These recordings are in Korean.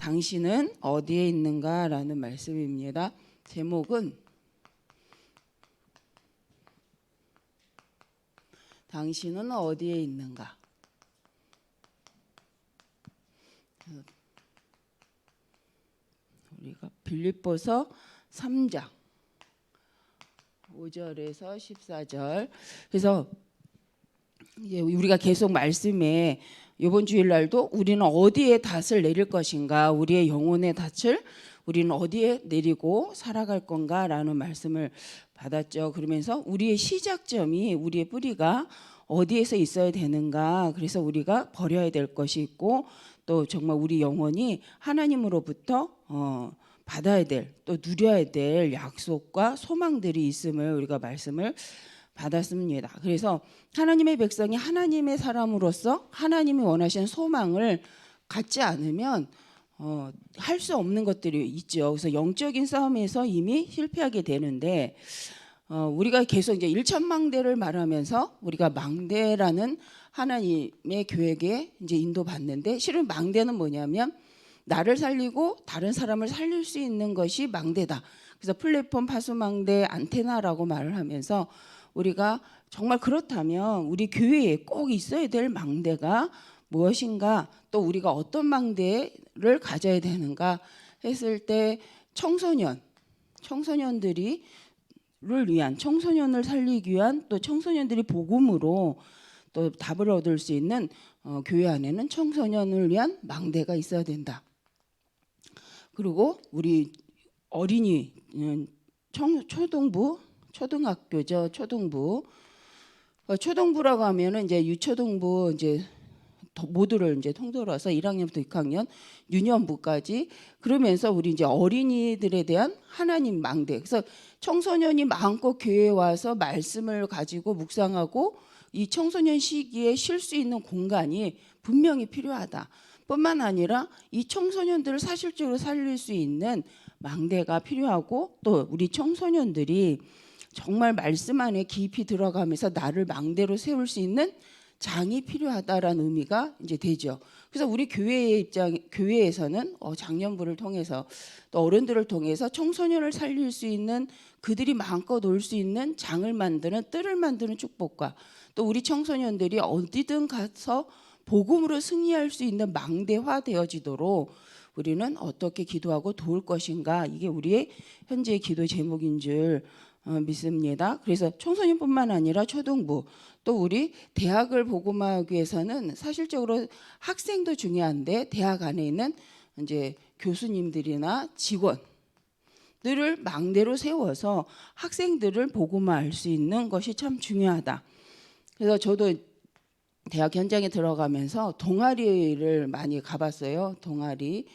당신은 어디에 있는가라는 말씀입니다. 제목은 당신은 어디에 있는가. 우리가 빌립보서 3장 5절에서 14절. 그래서 이제 우리가 계속 말씀에 이번 주일날도 우리는 어디에 닷을 내릴 것인가, 우리의 영혼의 닷을 우리는 어디에 내리고 살아갈 건가라는 말씀을 받았죠. 그러면서 우리의 시작점이, 우리의 뿌리가 어디에서 있어야 되는가, 그래서 우리가 버려야 될 것이 있고 또 정말 우리 영혼이 하나님으로부터 받아야 될, 또 누려야 될 약속과 소망들이 있음을 우리가 말씀을 받았습니다. 그래서 하나님의 백성이 하나님의 사람으로서 하나님이 원하시는 소망을 갖지 않으면 할 수 없는 것들이 있죠. 그래서 영적인 싸움에서 이미 실패하게 되는데, 우리가 계속 이제 일천망대를 말하면서 우리가 망대라는 하나님의 계획에 이제 인도받는데, 실은 망대는 뭐냐면 나를 살리고 다른 사람을 살릴 수 있는 것이 망대다. 그래서 플랫폼, 파수망대, 안테나라고 말을 하면서 우리가 정말 그렇다면 우리 교회에 꼭 있어야 될 망대가 무엇인가, 또 우리가 어떤 망대를 가져야 되는가 했을 때 청소년들을 위한, 청소년을 살리기 위한, 또 청소년들이 복음으로 또 답을 얻을 수 있는 교회 안에는 청소년을 위한 망대가 있어야 된다. 그리고 우리 어린이, 초등학교죠. 초등부라고 하면은 이제 유초등부 이제 모두를 이제 통틀어서 1학년부터 6학년 유년부까지, 그러면서 우리 이제 어린이들에 대한 하나님 망대. 그래서 청소년이 마음껏 교회에 와서 말씀을 가지고 묵상하고 이 청소년 시기에 쉴 수 있는 공간이 분명히 필요하다. 뿐만 아니라 이 청소년들을 사실적으로 살릴 수 있는 망대가 필요하고, 또 우리 청소년들이 정말 말씀 안에 깊이 들어가면서 나를 망대로 세울 수 있는 장이 필요하다라는 의미가 이제 되죠. 그래서 우리 교회에서는 장년부를 통해서 또 어른들을 통해서 청소년을 살릴 수 있는, 그들이 마음껏 올 수 있는 장을 만드는, 뜰을 만드는 축복과, 또 우리 청소년들이 어디든 가서 복음으로 승리할 수 있는 망대화 되어지도록 우리는 어떻게 기도하고 도울 것인가, 이게 우리의 현재의 기도 제목인 줄 믿습니다. 그래서 청소년뿐만 아니라 초등부, 또 우리 대학을 복음화하기 위해서는 사실적으로 학생도 중요한데 대학 안에 있는 이제 교수님들이나 직원들을 망대로 세워서 학생들을 복음화할 수 있는 것이 참 중요하다. 그래서 저도 대학 현장에 들어가면서 동아리를 많이 가봤어요. 동아리.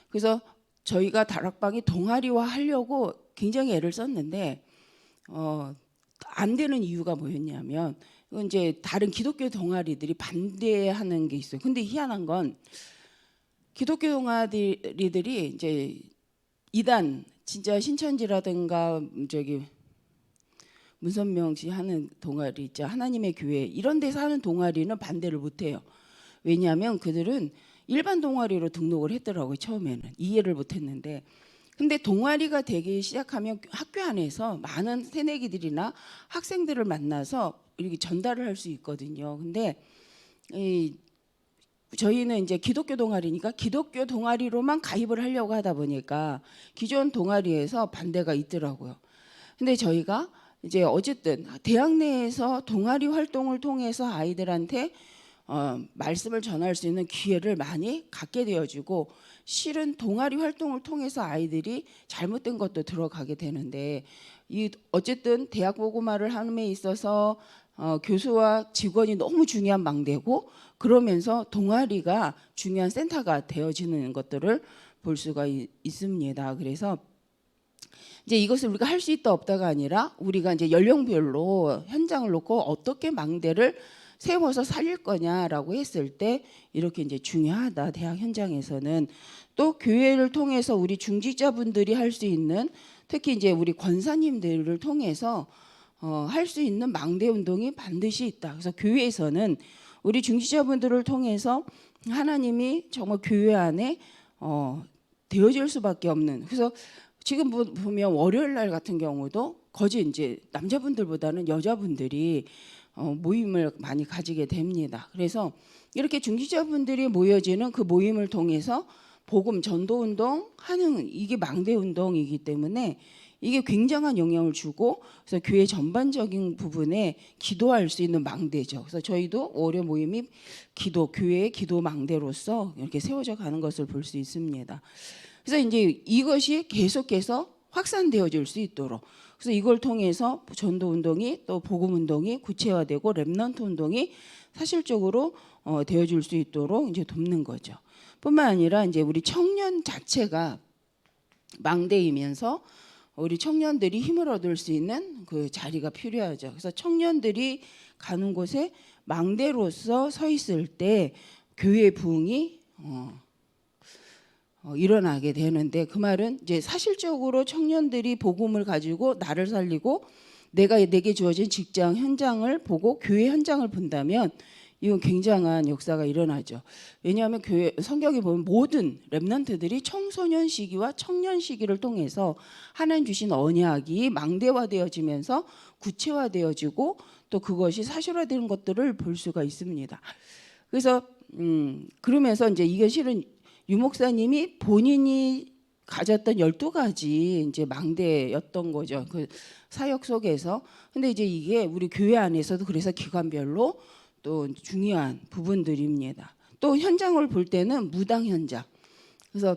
그래서 저희가 다락방이 동아리화 하려고 굉장히 애를 썼는데 안 되는 이유가 뭐였냐면, 이제 다른 기독교 동아리들이 반대하는 게 있어요. 근데 희한한 건 기독교 동아리들이 이제 이단, 진짜 신천지라든가 저기 문선명 씨 하는 동아리 있죠, 하나님의 교회, 이런 데서 하는 동아리는 반대를 못해요. 왜냐하면 그들은 일반 동아리로 등록을 했더라고요. 처음에는 이해를 못했는데, 근데 동아리가 되기 시작하면 학교 안에서 많은 새내기들이나 학생들을 만나서 이렇게 전달을 할 수 있거든요. 근데 저희는 이제 기독교 동아리니까 기독교 동아리로만 가입을 하려고 하다 보니까 기존 동아리에서 반대가 있더라고요. 근데 저희가 이제 어쨌든 대학 내에서 동아리 활동을 통해서 아이들한테 말씀을 전할 수 있는 기회를 많이 갖게 되어지고, 실은 동아리 활동을 통해서 아이들이 잘못된 것도 들어가게 되는데, 이 어쨌든 대학 복음화를 함에 있어서 교수와 직원이 너무 중요한 망대고, 그러면서 동아리가 중요한 센터가 되어지는 것들을 볼 수가 있습니다. 그래서 이제 이것을 우리가 할 수 있다 없다가 아니라 우리가 이제 연령별로 현장을 놓고 어떻게 망대를 세워서 살릴 거냐라고 했을 때 이렇게 이제 중요하다. 대학 현장에서는 또 교회를 통해서 우리 중직자분들이 할 수 있는, 특히 이제 우리 권사님들을 통해서 할 수 있는 망대 운동이 반드시 있다. 그래서 교회에서는 우리 중직자분들을 통해서 하나님이 정말 교회 안에 되어질 수밖에 없는. 그래서 지금 보면 월요일 날 같은 경우도 거의 이제 남자분들보다는 여자분들이 모임을 많이 가지게 됩니다. 그래서 이렇게 중직자분들이 모여지는 그 모임을 통해서 복음 전도 운동 하는, 이게 망대 운동이기 때문에 이게 굉장한 영향을 주고, 그래서 교회 전반적인 부분에 기도할 수 있는 망대죠. 그래서 저희도 월요 모임이 교회의 기도 망대로서 이렇게 세워져 가는 것을 볼 수 있습니다. 그래서 이제 이것이 계속해서 확산되어질 수 있도록, 그래서 이걸 통해서 전도 운동이 또 복음 운동이 구체화되고 렘넌트 운동이 사실적으로 되어질 수 있도록 이제 돕는 거죠. 뿐만 아니라 이제 우리 청년 자체가 망대이면서 우리 청년들이 힘을 얻을 수 있는 그 자리가 필요하죠. 그래서 청년들이 가는 곳에 망대로서 서 있을 때 교회 부흥이 일어나게 되는데, 그 말은 이제 사실적으로 청년들이 복음을 가지고 나를 살리고 내게 주어진 직장 현장을 보고 교회 현장을 본다면 이건 굉장한 역사가 일어나죠. 왜냐하면 교회 성경에 보면 모든 렘넌트들이 청소년 시기와 청년 시기를 통해서 하나님 주신 언약이 망대화되어지면서 구체화되어지고 또 그것이 사실화되는 것들을 볼 수가 있습니다. 그래서 그러면서 이제 이게 실은 유 목사님이 본인이 가졌던 12가지 이제 망대였던 거죠. 그 사역 속에서. 근데 이제 이게 우리 교회 안에서도 그래서 기관별로 또 중요한 부분들입니다. 또 현장을 볼 때는 무당 현장. 그래서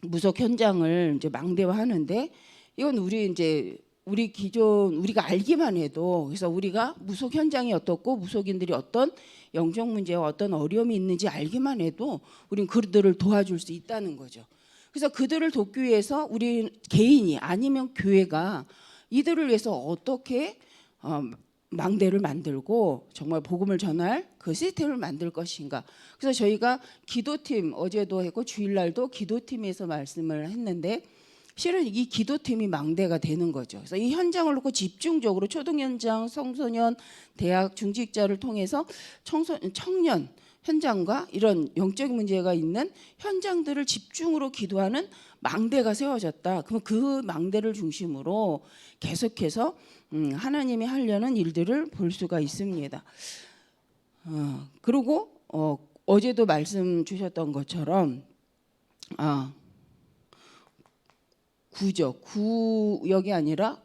무속 현장을 이제 망대화하는데, 이건 우리 기존 우리가 알기만 해도, 그래서 우리가 무속 현장이 어떻고 무속인들이 어떤 영적 문제와 어떤 어려움이 있는지 알기만 해도 우리는 그들을 도와줄 수 있다는 거죠. 그래서 그들을 돕기 위해서 우리 개인이 아니면 교회가 이들을 위해서 어떻게 망대를 만들고 정말 복음을 전할 그 시스템을 만들 것인가. 그래서 저희가 기도팀, 어제도 했고 주일날도 기도팀에서 말씀을 했는데, 실은 이 기도팀이 망대가 되는 거죠. 그래서 이 현장을 놓고 집중적으로 초등 현장, 청소년, 대학, 중직자를 통해서 청년 현장과 이런 영적인 문제가 있는 현장들을 집중으로 기도하는 망대가 세워졌다. 그러면 그 망대를 중심으로 계속해서 하나님이 하려는 일들을 볼 수가 있습니다. 그리고 어제도 말씀 주셨던 것처럼 구역이 아니라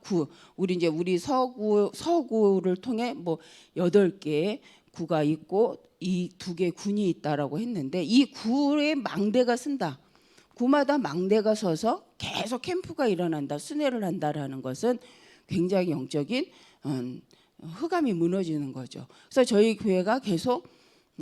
우리 서구를 통해 뭐 8개의 구가 있고 이 2개 군이 있다라고 했는데, 이 구에 망대가 쓴다. 구마다 망대가 서서 계속 캠프가 일어난다, 순회를 한다라는 것은 굉장히 영적인 흑암이 무너지는 거죠. 그래서 저희 교회가 계속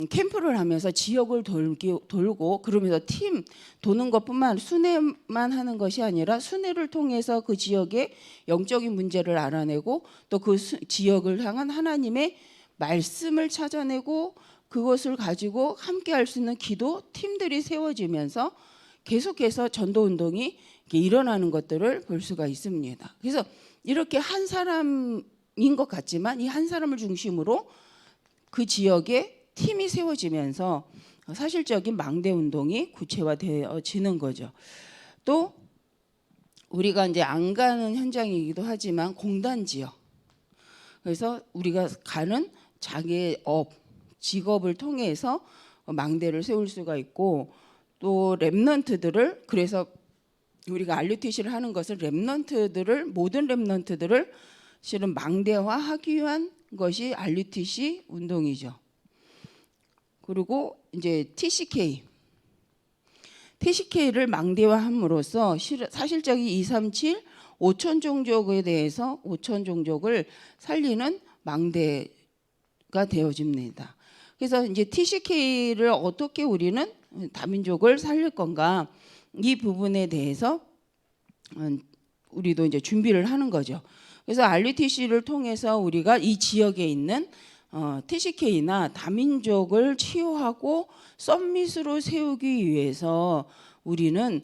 캠프를 하면서 지역을 돌고 그러면서 팀 도는 것뿐만, 순회만 하는 것이 아니라 순회를 통해서 그 지역의 영적인 문제를 알아내고 또 그 지역을 향한 하나님의 말씀을 찾아내고 그것을 가지고 함께 할 수 있는 기도 팀들이 세워지면서 계속해서 전도 운동이 일어나는 것들을 볼 수가 있습니다. 그래서 이렇게 한 사람인 것 같지만 이 한 사람을 중심으로 그 지역에 팀이 세워지면서 사실적인 망대 운동이 구체화되어지는 거죠. 또 우리가 이제 안 가는 현장이기도 하지만 공단 지역. 그래서 우리가 가는 자기의 직업을 통해서 망대를 세울 수가 있고, 또 렘넌트들을, 그래서 우리가 RUTC를 하는 것은 모든 렘넌트들을 실은 망대화하기 위한 것이 RUTC 운동이죠. 그리고 이제 TCK를 망대화함으로써 사실적인 237 5천 종족에 대해서 5천 종족을 살리는 망대가 되어집니다. 그래서 이제 TCK를 어떻게 우리는 다민족을 살릴 건가, 이 부분에 대해서 우리도 이제 준비를 하는 거죠. 그래서 RUTC를 통해서 우리가 이 지역에 있는 TCK나 다민족을 치유하고 썸밋으로 세우기 위해서 우리는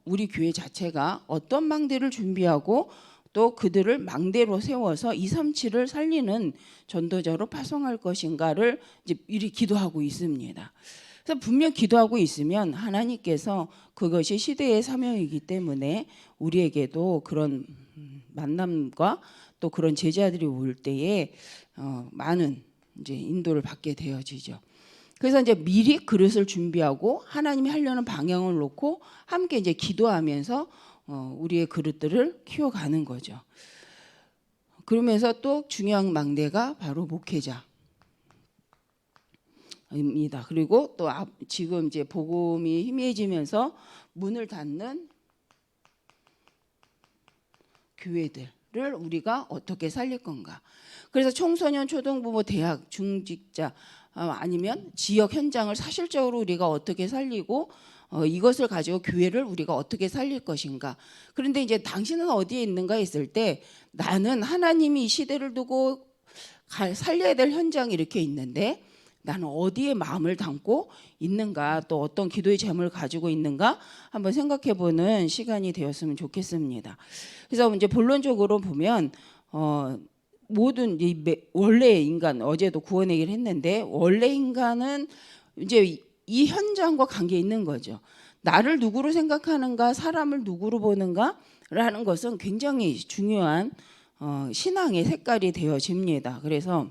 우리 교회 자체가 어떤 망대를 준비하고 또 그들을 망대로 세워서 237을 살리는 전도자로 파송할 것인가를 이제 미리 기도하고 있습니다. 그래서 분명 기도하고 있으면 하나님께서 그것이 시대의 사명이기 때문에 우리에게도 그런 만남과 또 그런 제자들이 올 때에 많은 이제 인도를 받게 되어지죠. 그래서 이제 미리 그릇을 준비하고 하나님이 하려는 방향을 놓고 함께 이제 기도하면서 우리의 그릇들을 키워가는 거죠. 그러면서 또 중요한 막내가 바로 목회자입니다. 그리고 또 지금 이제 복음이 희미해지면서 문을 닫는 교회들을 우리가 어떻게 살릴 건가. 그래서 청소년, 초등부모, 대학, 중직자 아니면 지역 현장을 사실적으로 우리가 어떻게 살리고 이것을 가지고 교회를 우리가 어떻게 살릴 것인가. 그런데 이제 당신은 어디에 있는가 했을 때 나는 하나님이 이 시대를 두고 살려야 될 현장이 이렇게 있는데 나는 어디에 마음을 담고 있는가, 또 어떤 기도의 제목을 가지고 있는가 한번 생각해보는 시간이 되었으면 좋겠습니다. 그래서 이제 본론적으로 보면 모든 원래 인간, 어제도 구원 얘기를 했는데 원래 인간은 이제 이 현장과 관계 있는 거죠. 나를 누구로 생각하는가, 사람을 누구로 보는가라는 것은 굉장히 중요한 신앙의 색깔이 되어집니다. 그래서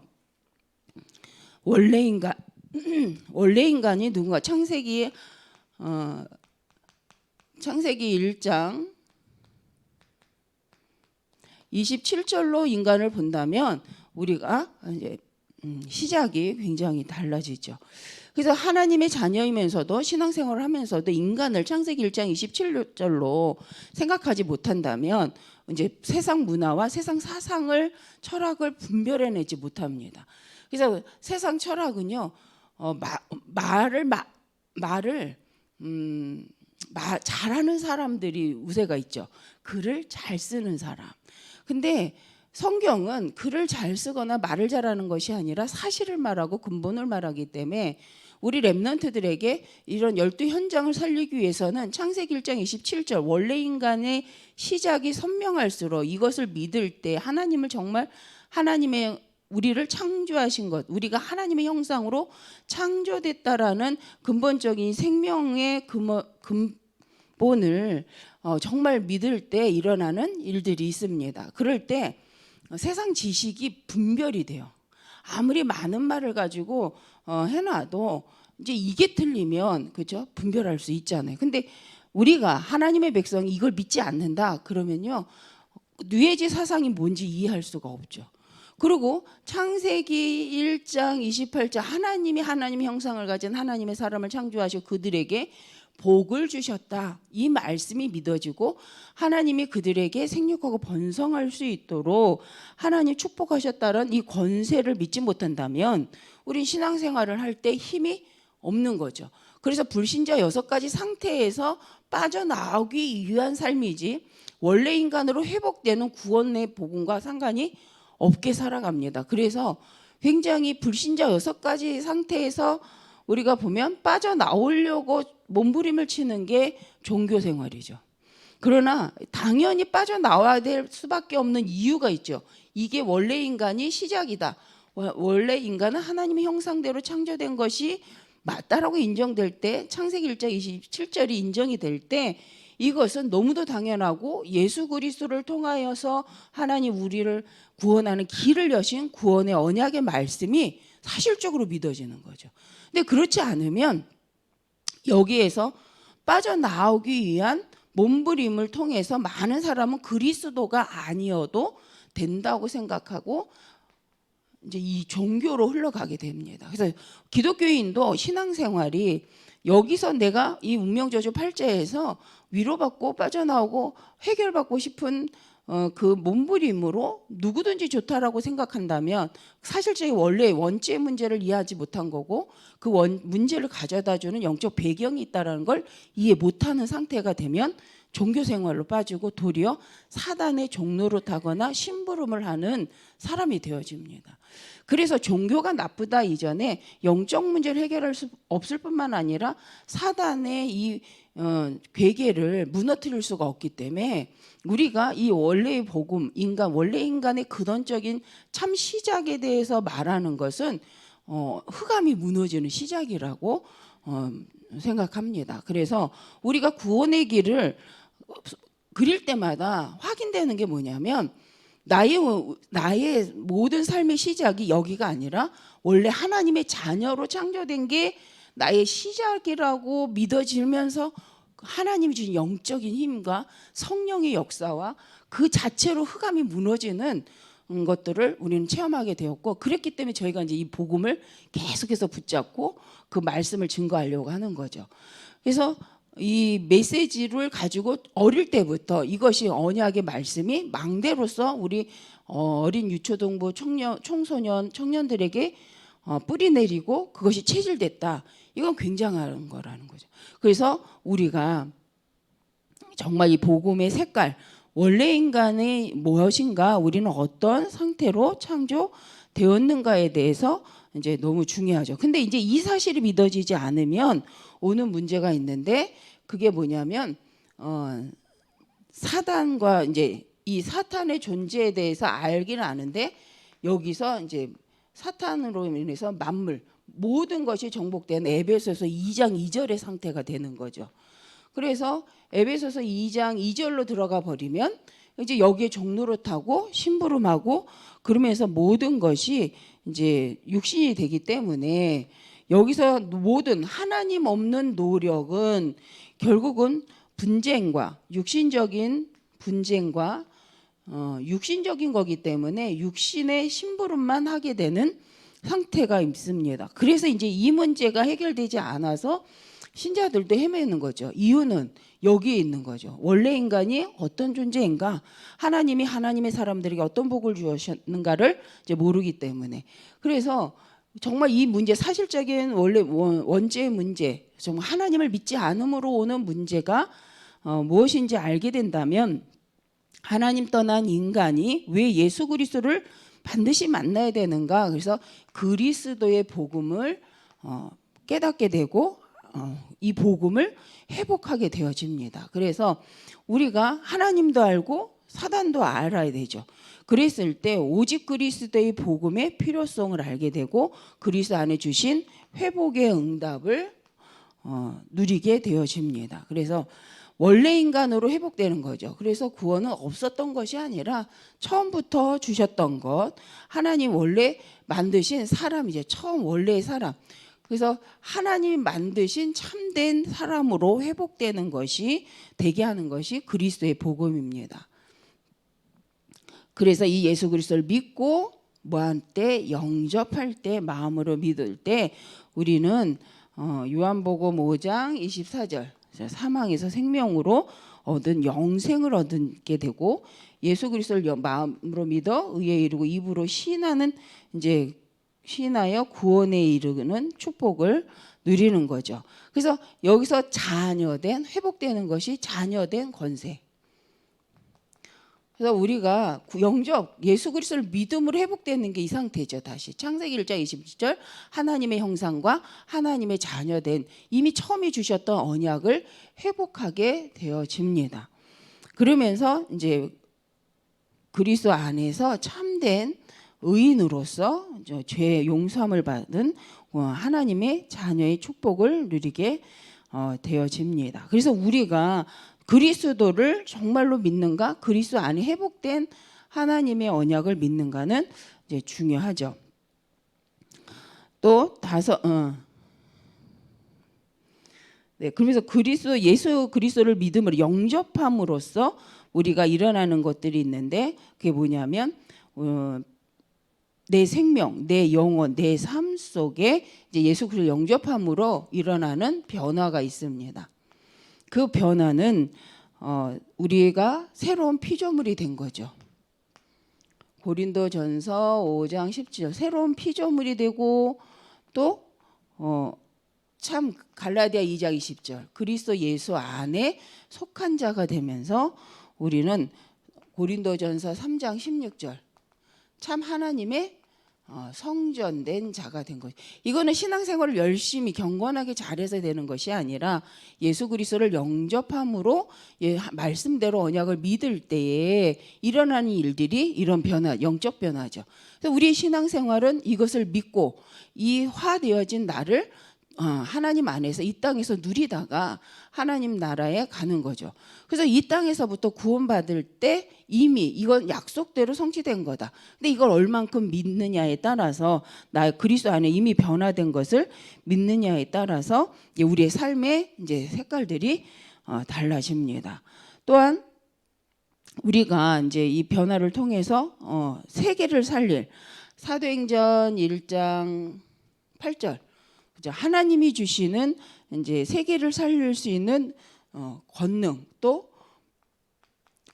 원래 인간이 누군가 창세기 1장 27절로 인간을 본다면 우리가 이제 시작이 굉장히 달라지죠. 그래서 하나님의 자녀이면서도 신앙생활을 하면서도 인간을 창세기 1장 27절로 생각하지 못한다면 이제 세상 문화와 세상 사상을 철학을 분별해내지 못합니다. 그래서 세상 철학은요 말을 잘하는 사람들이 우세가 있죠. 글을 잘 쓰는 사람. 근데 성경은 글을 잘 쓰거나 말을 잘하는 것이 아니라 사실을 말하고 근본을 말하기 때문에 우리 랩런트들에게 이런 12현장을 살리기 위해서는 창세기 1장 27절 원래 인간의 시작이 선명할수록 이것을 믿을 때 하나님을 정말 하나님의 우리를 창조하신 것, 우리가 하나님의 형상으로 창조됐다라는 근본적인 생명의 근본을 정말 믿을 때 일어나는 일들이 있습니다. 그럴 때 세상 지식이 분별이 돼요. 아무리 많은 말을 가지고 해놔도 이제 이게 틀리면 그죠? 분별할 수 있잖아요. 근데 우리가 하나님의 백성이 이걸 믿지 않는다 그러면요 뉘에지 사상이 뭔지 이해할 수가 없죠. 그리고 창세기 1장 28절 하나님이 하나님의 형상을 가진 하나님의 사람을 창조하시고 그들에게 복을 주셨다. 이 말씀이 믿어지고 하나님이 그들에게 생육하고 번성할 수 있도록 하나님 축복하셨다는 이 권세를 믿지 못한다면 우린 신앙생활을 할 때 힘이 없는 거죠. 그래서 불신자 6가지 상태에서 빠져나오기 위한 삶이지 원래 인간으로 회복되는 구원의 복음과 상관이 없게 살아갑니다. 그래서 굉장히 불신자 6가지 상태에서 우리가 보면 빠져나오려고 몸부림을 치는 게 종교 생활이죠. 그러나 당연히 빠져나와야 될 수밖에 없는 이유가 있죠. 이게 원래 인간이 시작이다. 원래 인간은 하나님의 형상대로 창조된 것이 맞다라고 인정될 때 창세기 1장 27절이 인정이 될 때 이것은 너무도 당연하고 예수 그리스도를 통하여서 하나님 우리를 구원하는 길을 여신 구원의 언약의 말씀이 사실적으로 믿어지는 거죠. 근데 그렇지 않으면 여기에서 빠져나오기 위한 몸부림을 통해서 많은 사람은 그리스도가 아니어도 된다고 생각하고 이제 이 종교로 흘러가게 됩니다. 그래서 기독교인도 신앙생활이 여기서 내가 이 운명저주 8자에서 위로받고 빠져나오고 해결받고 싶은 그 몸부림으로 누구든지 좋다라고 생각한다면 사실적인 원래 원죄의 문제를 이해하지 못한 거고 그 문제를 가져다주는 영적 배경이 있다는 걸 이해 못하는 상태가 되면 종교생활로 빠지고 도리어 사단의 종로로 타거나 심부름을 하는 사람이 되어집니다. 그래서 종교가 나쁘다 이전에 영적 문제를 해결할 수 없을 뿐만 아니라 사단의 이 괴계를 무너뜨릴 수가 없기 때문에 우리가 이 원래의 복음, 원래 인간의 근원적인 참 시작에 대해서 말하는 것은 흑암이 무너지는 시작이라고 생각합니다. 그래서 우리가 구원의 길을 그릴 때마다 확인되는 게 뭐냐면 나의 모든 삶의 시작이 여기가 아니라 원래 하나님의 자녀로 창조된 게 나의 시작이라고 믿어지면서 하나님이 주신 영적인 힘과 성령의 역사와 그 자체로 흑암이 무너지는 것들을 우리는 체험하게 되었고, 그랬기 때문에 저희가 이제 이 복음을 계속해서 붙잡고 그 말씀을 증거하려고 하는 거죠. 그래서 이 메시지를 가지고 어릴 때부터 이것이 언약의 말씀이 망대로서 우리 어린 유초동부 청소년 청년들에게 뿌리 내리고 그것이 체질됐다. 이건 굉장한 거라는 거죠. 그래서 우리가 정말 이 복음의 색깔, 원래 인간이 무엇인가, 우리는 어떤 상태로 창조되었는가에 대해서 이제 너무 중요하죠. 근데 이제 이 사실이 믿어지지 않으면 오는 문제가 있는데, 그게 뭐냐면 사단과 이제 이 사탄의 존재에 대해서 알기는 아는데, 여기서 이제 사탄으로 인해서 만물 모든 것이 정복된 에베소서 2장 2절의 상태가 되는 거죠. 그래서 에베소서 2장 2절로 들어가 버리면 이제 여기에 종노릇하고 심부름하고 그러면서 모든 것이 이제 육신이 되기 때문에, 여기서 모든 하나님 없는 노력은 결국은 분쟁과 육신적인 분쟁과 육신적인 거기 때문에 육신의 심부름만 하게 되는 상태가 있습니다. 그래서 이제 이 문제가 해결되지 않아서 신자들도 헤매는 거죠. 이유는 여기에 있는 거죠. 원래 인간이 어떤 존재인가, 하나님이 하나님의 사람들에게 어떤 복을 주셨는가를 이제 모르기 때문에. 그래서 정말 이 문제, 사실적인 원래 원죄의 문제, 정말 하나님을 믿지 않음으로 오는 문제가 무엇인지 알게 된다면, 하나님 떠난 인간이 왜 예수 그리스도를 반드시 만나야 되는가, 그래서 그리스도의 복음을 깨닫게 되고 이 복음을 회복하게 되어집니다. 그래서 우리가 하나님도 알고 사단도 알아야 되죠. 그랬을 때 오직 그리스도의 복음의 필요성을 알게 되고 그리스도 안에 주신 회복의 응답을 누리게 되어집니다. 그래서 원래 인간으로 회복되는 거죠. 그래서 구원은 없었던 것이 아니라 처음부터 주셨던 것, 하나님 원래 만드신 사람이죠. 처음 원래의 사람. 그래서 하나님이 만드신 참된 사람으로 회복되는 것이, 되게 하는 것이 그리스도의 복음입니다. 그래서 이 예수 그리스도를 믿고 뭐할 때, 영접할 때, 마음으로 믿을 때 우리는 요한복음 5장 24절, 사망에서 생명으로 얻은 영생을 얻게 되고, 예수 그리스도를 마음으로 믿어 의에 이르고 입으로 시인하는, 이제 시인하여 구원에 이르는 축복을 누리는 거죠. 그래서 여기서 자녀된, 회복되는 것이 자녀된 권세. 그래서 우리가 영접, 예수 그리스도를 믿음으로 회복되는 게 이 상태죠. 다시 창세기 1장 27절, 하나님의 형상과 하나님의 자녀된, 이미 처음에 주셨던 언약을 회복하게 되어집니다. 그러면서 이제 그리스도 안에서 참된 의인으로서 죄 용서함을 받은 하나님의 자녀의 축복을 누리게 되어집니다. 그래서 우리가 그리스도를 정말로 믿는가, 그리스도 안에 회복된 하나님의 언약을 믿는가는 이제 중요하죠. 또 네, 그러면서 예수 그리스도를 믿음으로 영접함으로써 우리가 일어나는 것들이 있는데, 그게 뭐냐면 내 생명, 내 영혼, 내 삶 속에 이제 예수 그리스도를 영접함으로 일어나는 변화가 있습니다. 그 변화는 우리가 새로운 피조물이 된 거죠. 고린도전서 5장 17절, 새로운 피조물이 되고, 또 참 갈라디아 2장 20절, 그리스도 예수 안에 속한 자가 되면서 우리는 고린도전서 3장 16절, 참 하나님의 성전된 자가 된 거죠. 이거는 신앙생활을 열심히 경건하게 잘해서 되는 것이 아니라 예수 그리스도를 영접함으로 말씀대로 언약을 믿을 때에 일어나는 일들이 이런 변화, 영적 변화죠. 그래서 우리의 신앙생활은 이것을 믿고 이 화되어진 나를 하나님 안에서 이 땅에서 누리다가 하나님 나라에 가는 거죠. 그래서 이 땅에서부터 구원받을 때 이미 이건 약속대로 성취된 거다. 근데 이걸 얼만큼 믿느냐에 따라서 나 그리스도 안에 이미 변화된 것을 믿느냐에 따라서 우리의 삶의 이제 색깔들이 달라집니다. 또한 우리가 이제 이 변화를 통해서 세계를 살릴 사도행전 1장 8절 그죠? 하나님이 주시는 이제 세계를 살릴 수 있는 권능 또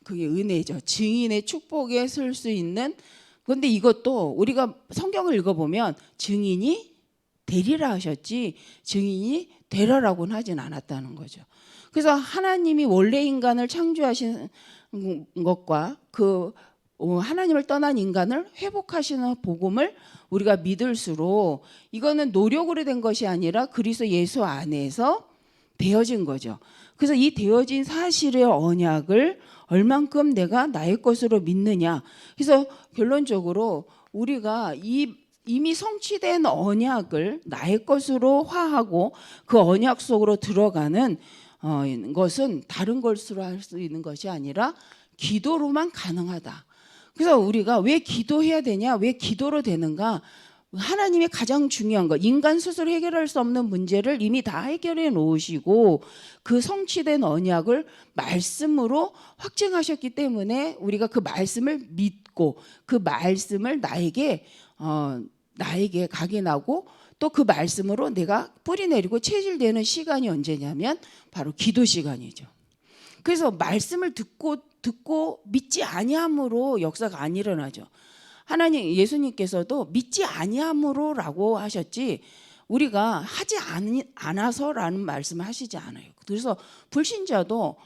그게 은혜죠. 증인의 축복에 설 수 있는 그런데 이것도 우리가 성경을 읽어보면 증인이 되리라 하셨지 증인이 되라라고는 하진 않았다는 거죠. 그래서 하나님이 원래 인간을 창조하신 것과 그 하나님을 떠난 인간을 회복하시는 복음을 우리가 믿을수록 이거는 노력으로 된 것이 아니라 그리스도 예수 안에서 되어진 거죠. 그래서 이 되어진 사실의 언약을 얼만큼 내가 나의 것으로 믿느냐. 그래서 결론적으로 우리가 이미 성취된 언약을 나의 것으로 화하고 그 언약 속으로 들어가는 것은 다른 것으로 할 수 있는 것이 아니라 기도로만 가능하다. 그래서 우리가 왜 기도해야 되냐? 왜 기도로 되는가? 하나님의 가장 중요한 것, 인간 스스로 해결할 수 없는 문제를 이미 다 해결해 놓으시고 그 성취된 언약을 말씀으로 확증하셨기 때문에 우리가 그 말씀을 믿고 그 말씀을 나에게 각인하고 또 그 말씀으로 내가 뿌리내리고 체질되는 시간이 언제냐면 바로 기도 시간이죠. 그래서 말씀을 듣고 믿지 아니함으로 역사가 안 일어나죠. 하나님 예수님께서도 믿지 아니함으로라고 하셨지 우리가 하지 않아서라는 말씀을 하시지 않아요. 그래서 불신자도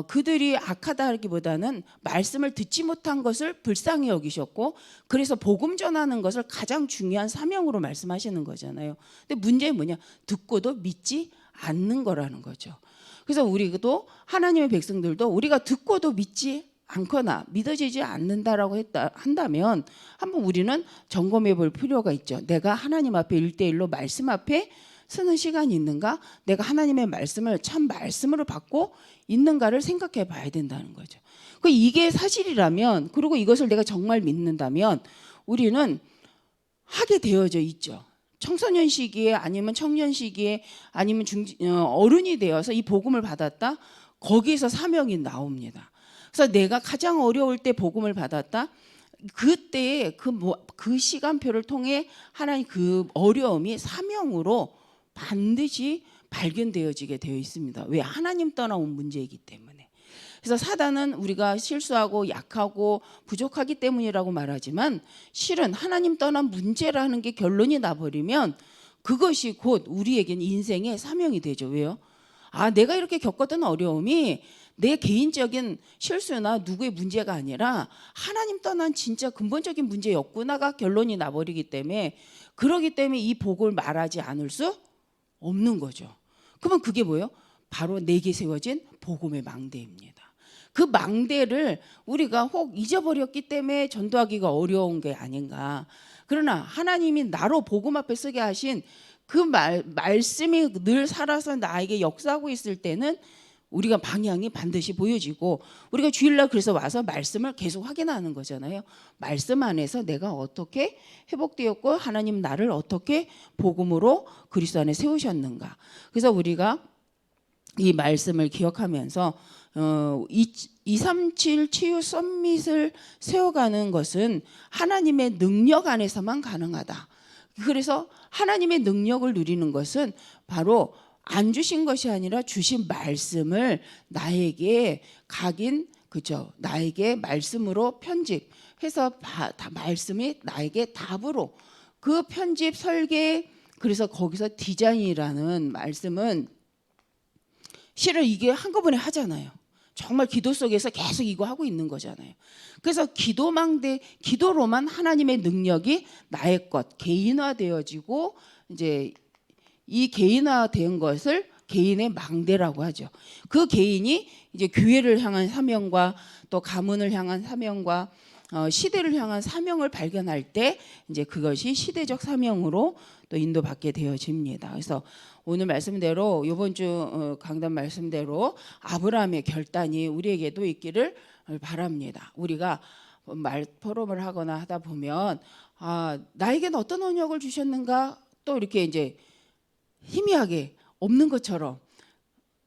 그들이 악하다기보다는 말씀을 듣지 못한 것을 불쌍히 여기셨고 그래서 복음 전하는 것을 가장 중요한 사명으로 말씀하시는 거잖아요. 근데 문제는 뭐냐? 듣고도 믿지 않는 거라는 거죠. 그래서 우리도 하나님의 백성들도 우리가 듣고도 믿지 않거나 믿어지지 않는다라고 한다면 한번 우리는 점검해 볼 필요가 있죠. 내가 하나님 앞에 1대1로 말씀 앞에 서는 시간이 있는가? 내가 하나님의 말씀을 참 말씀으로 받고 있는가를 생각해 봐야 된다는 거죠. 이게 사실이라면 그리고 이것을 내가 정말 믿는다면 우리는 하게 되어져 있죠. 청소년 시기에 아니면 청년 시기에 아니면 어른이 되어서 이 복음을 받았다. 거기에서 사명이 나옵니다. 그래서 내가 가장 어려울 때 복음을 받았다. 그때 그 시간표를 통해 하나님 그 어려움이 사명으로 반드시 발견되어지게 되어 있습니다. 왜? 하나님 떠나온 문제이기 때문에. 그래서 사단은 우리가 실수하고 약하고 부족하기 때문이라고 말하지만 실은 하나님 떠난 문제라는 게 결론이 나버리면 그것이 곧 우리에게는 인생의 사명이 되죠. 왜요? 내가 이렇게 겪었던 어려움이 내 개인적인 실수나 누구의 문제가 아니라 하나님 떠난 진짜 근본적인 문제였구나가 결론이 나버리기 때문에 그러기 때문에 이 복을 말하지 않을 수 없는 거죠. 그러면 그게 뭐예요? 바로 내게 세워진 복음의 망대입니다. 그 망대를 우리가 혹 잊어버렸기 때문에 전도하기가 어려운 게 아닌가. 그러나 하나님이 나로 복음 앞에 서게 하신 그 말씀이 늘 살아서 나에게 역사하고 있을 때는 우리가 방향이 반드시 보여지고 우리가 주일날 그래서 와서 말씀을 계속 확인하는 거잖아요. 말씀 안에서 내가 어떻게 회복되었고 하나님 나를 어떻게 복음으로 그리스도 안에 세우셨는가. 그래서 우리가 이 말씀을 기억하면서 237 치유 썸밋을 세워가는 것은 하나님의 능력 안에서만 가능하다. 그래서 하나님의 능력을 누리는 것은 바로 안 주신 것이 아니라 주신 말씀을 나에게 그죠? 나에게 말씀으로 편집해서 말씀이 나에게 답으로 그 편집 설계 그래서 거기서 디자인이라는 말씀은 실은 이게 한꺼번에 하잖아요. 정말 기도 속에서 계속 이거 하고 있는 거잖아요. 그래서 기도로만 하나님의 능력이 나의 것 개인화되어지고 이제 이 개인화된 것을 개인의 망대라고 하죠. 그 개인이 이제 교회를 향한 사명과 또 가문을 향한 사명과 시대를 향한 사명을 발견할 때 이제 그것이 시대적 사명으로 또 인도받게 되어집니다. 그래서 오늘 말씀대로 이번 주 강단 말씀대로 아브라함의 결단이 우리에게도 있기를 바랍니다. 우리가 포럼을 하거나 하다 보면 나에게는 어떤 언약을 주셨는가 또 이렇게 이제 희미하게 없는 것처럼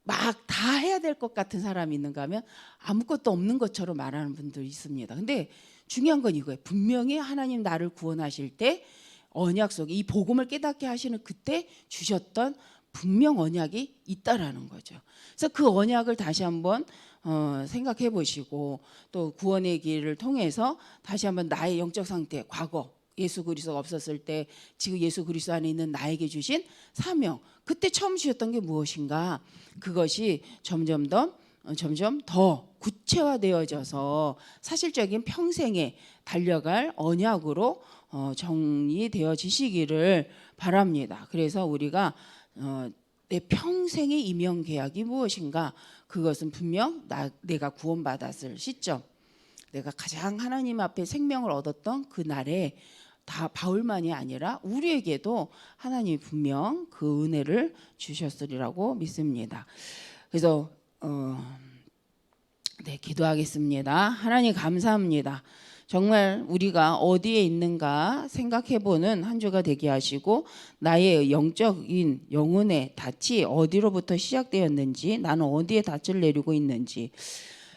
막 다 해야 될 것 같은 사람이 있는가 하면 아무것도 없는 것처럼 말하는 분들이 있습니다. 근데 중요한 건 이거예요. 분명히 하나님 나를 구원하실 때 언약 속에 이 복음을 깨닫게 하시는 그때 주셨던 분명 언약이 있다라는 거죠. 그래서 그 언약을 다시 한번 생각해 보시고 또 구원의 길을 통해서 다시 한번 나의 영적 상태, 과거 예수 그리스도가 없었을 때 지금 예수 그리스도 안에 있는 나에게 주신 사명, 그때 처음 주셨던 게 무엇인가, 그것이 점점 더 구체화되어져서 사실적인 평생에 달려갈 언약으로 정리되어지시기를 바랍니다. 그래서 우리가 내 평생의 이명 계약이 무엇인가, 그것은 분명 내가 구원받았을 시점, 내가 가장 하나님 앞에 생명을 얻었던 그 날에 다 바울만이 아니라 우리에게도 하나님이 분명 그 은혜를 주셨으리라고 믿습니다. 그래서 기도하겠습니다. 하나님 감사합니다. 정말 우리가 어디에 있는가 생각해보는 한 주가 되게 하시고 나의 영적인 영혼의 닻이 어디로부터 시작되었는지, 나는 어디에 닻을 내리고 있는지,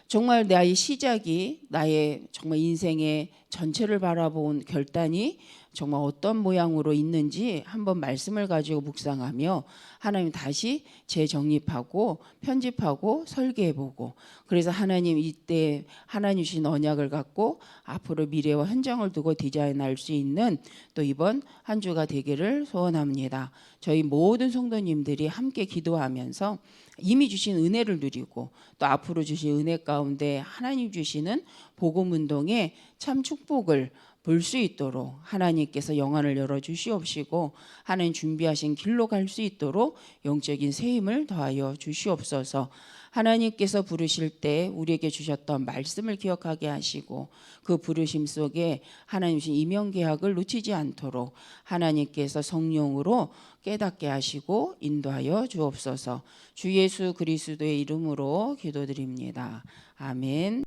정말 나의 시작이 나의 정말 인생의 전체를 바라본 결단이 정말 어떤 모양으로 있는지 한번 말씀을 가지고 묵상하며 하나님 다시 재정립하고 편집하고 설계해보고, 그래서 하나님 이때 하나님 주신 언약을 갖고 앞으로 미래와 현장을 두고 디자인할 수 있는 또 이번 한 주가 되기를 소원합니다. 저희 모든 성도님들이 함께 기도하면서 이미 주신 은혜를 누리고 또 앞으로 주신 은혜 가운데 하나님 주시는 복음운동의 참 축복을 볼 수 있도록 하나님께서 영안을 열어주시옵시고 하나님 준비하신 길로 갈 수 있도록 영적인 세임을 더하여 주시옵소서. 하나님께서 부르실 때 우리에게 주셨던 말씀을 기억하게 하시고 그 부르심 속에 하나님 주신 이명계약을 놓치지 않도록 하나님께서 성령으로 깨닫게 하시고 인도하여 주옵소서. 주 예수 그리스도의 이름으로 기도드립니다. 아멘.